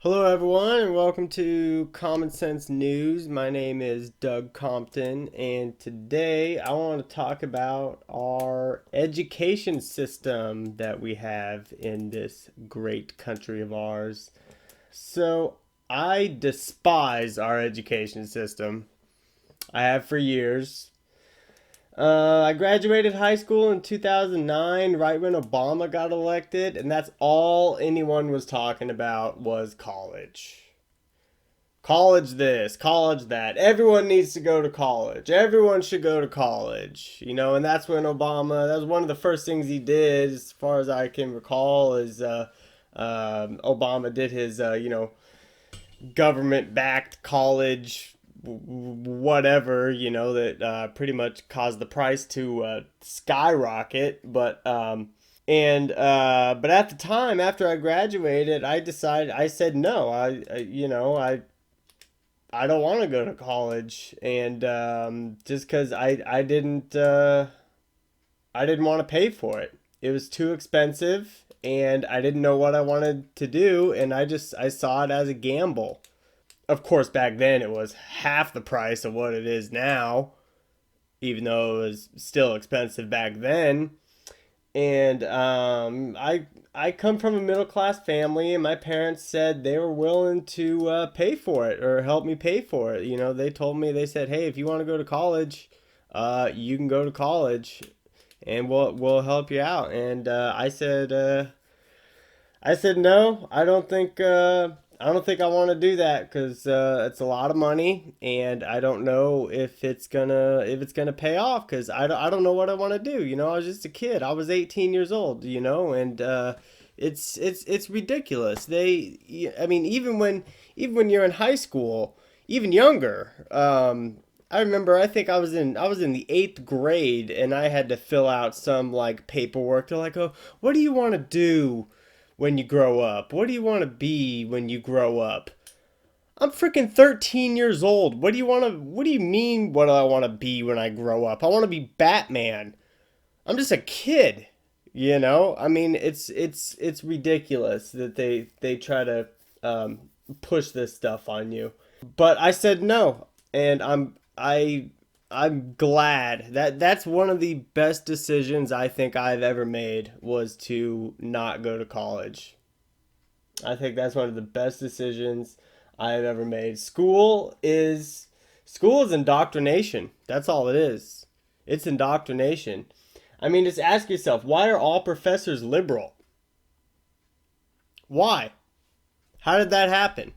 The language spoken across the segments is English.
Hello, everyone, and welcome to Common Sense News. My name is Doug Compton, and today I want to talk about our education system that we have in this great country of ours. So, I despise our education system. I have for years. I graduated high school in 2009, right when Obama got elected, and that's all anyone was talking about was college. College this, college that. Everyone needs to go to college. Everyone should go to college. And that's when Obama, that was one of the first things he did, as far as I can recall, is Obama did his, government backed college whatever, that pretty much caused the price to skyrocket. But at the time, after I graduated, I said no. I don't want to go to college, and just because I didn't want to pay for it. It was too expensive, and I didn't know what I wanted to do, and I saw it as a gamble. Of course, back then it was half the price of what it is now, even though it was still expensive back then. And I come from a middle class family, and my parents said they were willing to pay for it or help me pay for it. They told me, they said, "Hey, if you want to go to college, you can go to college, and we'll help you out." And I said no. I don't think I want to do that because it's a lot of money, and I don't know if it's gonna pay off because I don't know what I want to do. I was just a kid. I was 18 years old. And it's ridiculous. I mean, even when you're in high school, even younger. I remember. I think I was in the eighth grade, and I had to fill out some like paperwork. They're like, "Oh, what do you want to do when you grow up? What do you want to be when you grow up?" I'm freaking 13 years old. What do you mean what do I want to be when I grow up? I want to be Batman. I'm just a kid, I mean, it's ridiculous that they try to push this stuff on you. But I said no, and I'm glad that that's one of the best decisions I think I've ever made was to not go to college. I think that's one of the best decisions I've ever made. School is indoctrination. That's all it is. It's indoctrination. I mean, just ask yourself, why are all professors liberal? Why? How did that happen?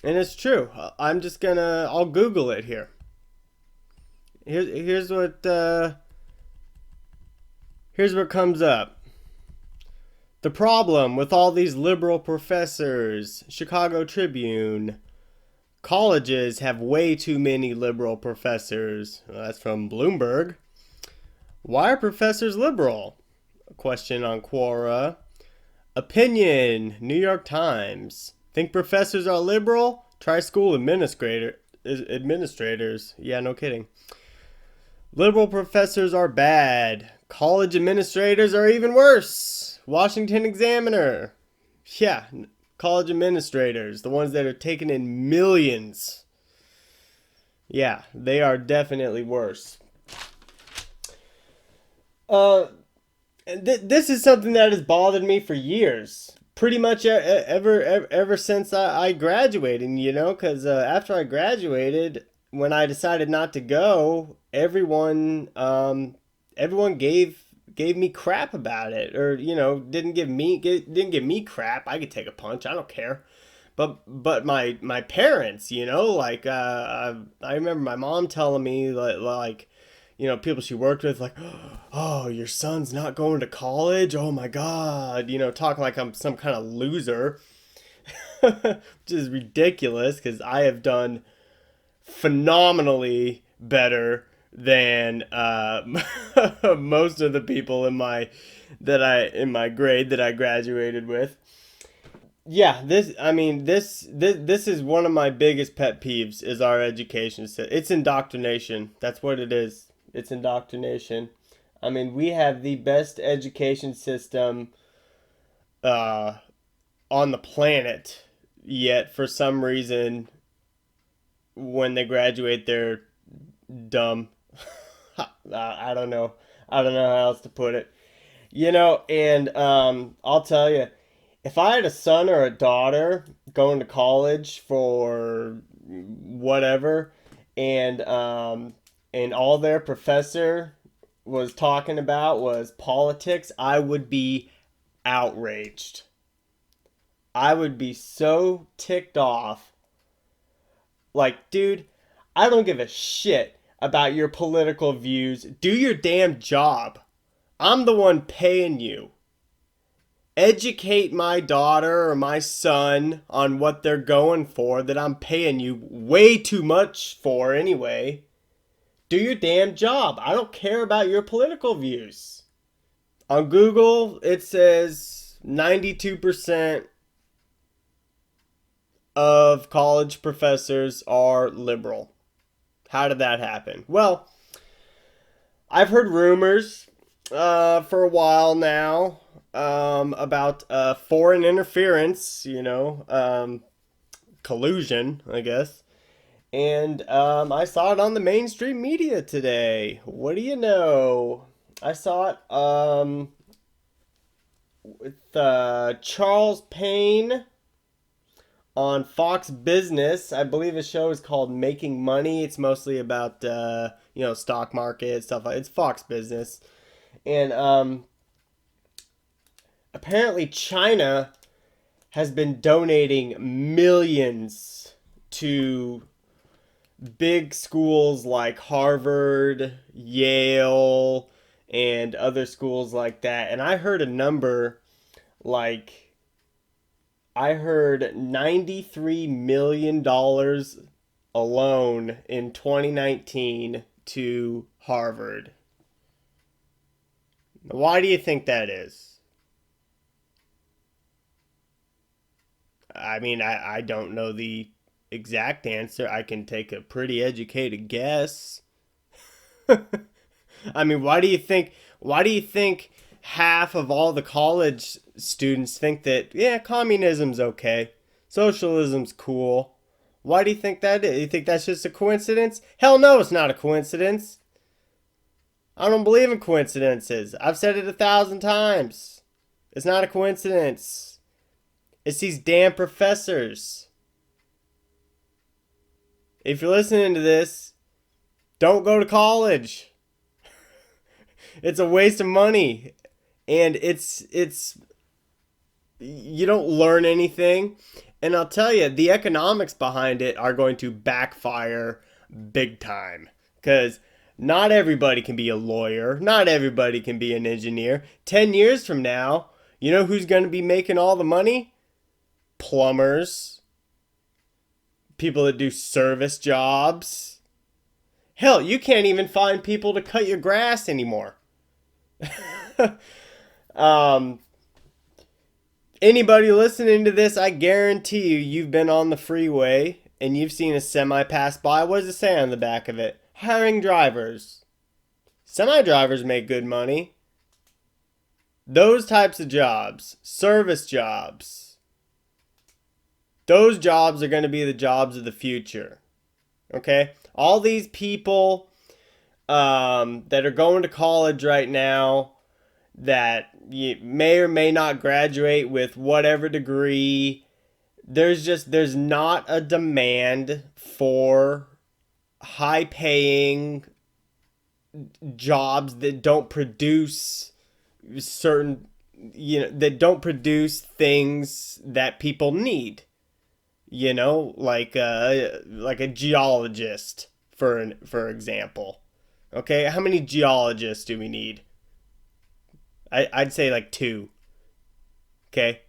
And it's true. I'll Google it here. Here's what comes up. The problem with all these liberal professors, Chicago Tribune, colleges have way too many liberal professors. Well, that's from Bloomberg. Why are professors liberal? A question on Quora. Opinion, New York Times. Think professors are liberal? Try school administrators. Yeah, no kidding. Liberal professors are bad. College administrators are even worse. Washington Examiner. Yeah, college administrators, the ones that are taking in millions. Yeah, they are definitely worse. Uh, this is something that has bothered me for years. Pretty much ever since I graduated, because after I graduated, when I decided not to go, everyone gave me crap about it, or didn't give me crap. I could take a punch. I don't care. But my parents, like I remember my mom telling me people she worked with, like, "Oh, your son's not going to college? Oh my God," talking like I'm some kind of loser, which is ridiculous because I have done phenomenally better than most of the people in my grade that I graduated with. Yeah, this is one of my biggest pet peeves is our education system. It's indoctrination. That's what it is. It's indoctrination. I mean, we have the best education system uh, on the planet. yet for some reason when they graduate they're dumb. I don't know. I don't know how else to put it. And I'll tell you, if I had a son or a daughter going to college for whatever, and all their professor was talking about was politics, I would be outraged. I would be so ticked off. Like, dude, I don't give a shit about your political views. Do your damn job. I'm the one paying you. Educate my daughter or my son on what they're going for that I'm paying you way too much for anyway. Do your damn job. I don't care about your political views. On Google, it says 92% of college professors are liberal. How did that happen? Well, I've heard rumors for a while now about foreign interference, collusion, I guess. And I saw it on the mainstream media today. What do you know? I saw it with Charles Payne on Fox Business. I believe the show is called Making Money. It's mostly about stock market stuff. It's Fox Business, and apparently China has been donating millions to big schools like Harvard, Yale, and other schools like that. And I heard a number like $93 million alone in 2019 to Harvard. Why do you think that is? I mean, I don't know the exact answer. I can take a pretty educated guess. I mean, why do you think half of all the college students think that, yeah, communism's okay, socialism's cool? Why do you think that is? You think that's just a coincidence? Hell no, it's not a coincidence. I don't believe in coincidences. I've said it 1,000 times. It's not a coincidence. It's these damn professors. If you're listening to this, don't go to college. It's a waste of money. And it's you don't learn anything. And I'll tell you, the economics behind it are going to backfire big time. Because not everybody can be a lawyer. Not everybody can be an engineer. 10 years from now, you know who's going to be making all the money? Plumbers. People that do service jobs. Hell, you can't even find people to cut your grass anymore. Anybody listening to this, I guarantee you've been on the freeway and you've seen a semi pass by. What does it say on the back of it? Hiring drivers. Semi drivers make good money. Those types of jobs, service jobs, those jobs are going to be the jobs of the future. Okay? All these people that are going to college right now that you may or may not graduate with whatever degree, there's not a demand for high paying jobs that don't produce that don't produce things that people need, like a geologist for example. Okay, how many geologists do we need? I'd say like 2. Okay,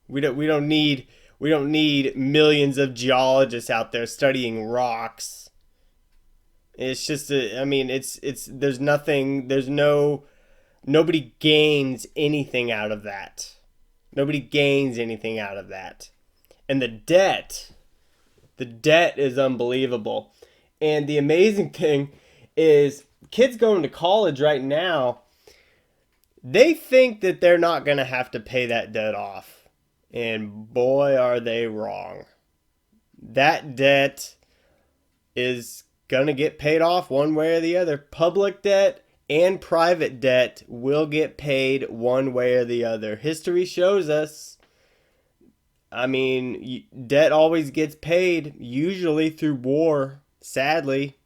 we don't need millions of geologists out there studying rocks. It's just nobody gains anything out of that. Nobody gains anything out of that. And the debt is unbelievable. And the amazing thing is kids going to college right now, they think that they're not going to have to pay that debt off. And boy, are they wrong. That debt is going to get paid off one way or the other. Public debt and private debt will get paid one way or the other. History shows us. I mean, debt always gets paid, usually through war, sadly.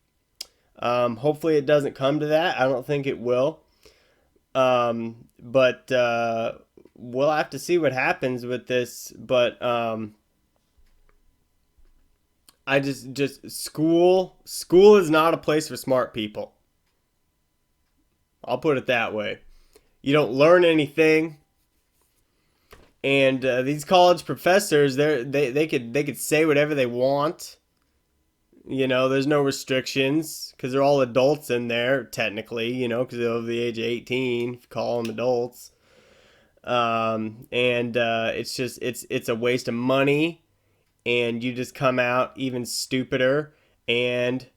Hopefully, it doesn't come to that. I don't think it will. But we'll have to see what happens with this. But I just school is not a place for smart people. I'll put it that way. You don't learn anything, and these college professors, they could say whatever they want. You know, there's no restrictions because they're all adults in there technically. You know, because they're over the age of 18. If you call them adults, and it's just it's a waste of money, and you just come out even stupider and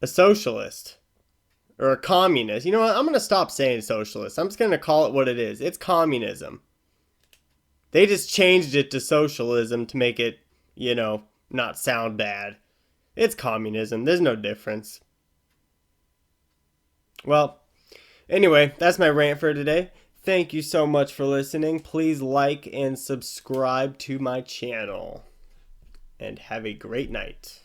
a socialist. Or a communist. You know what? I'm going to stop saying socialist. I'm just going to call it what it is. It's communism. They just changed it to socialism to make it, not sound bad. It's communism. There's no difference. Well, anyway, that's my rant for today. Thank you so much for listening. Please like and subscribe to my channel. And have a great night.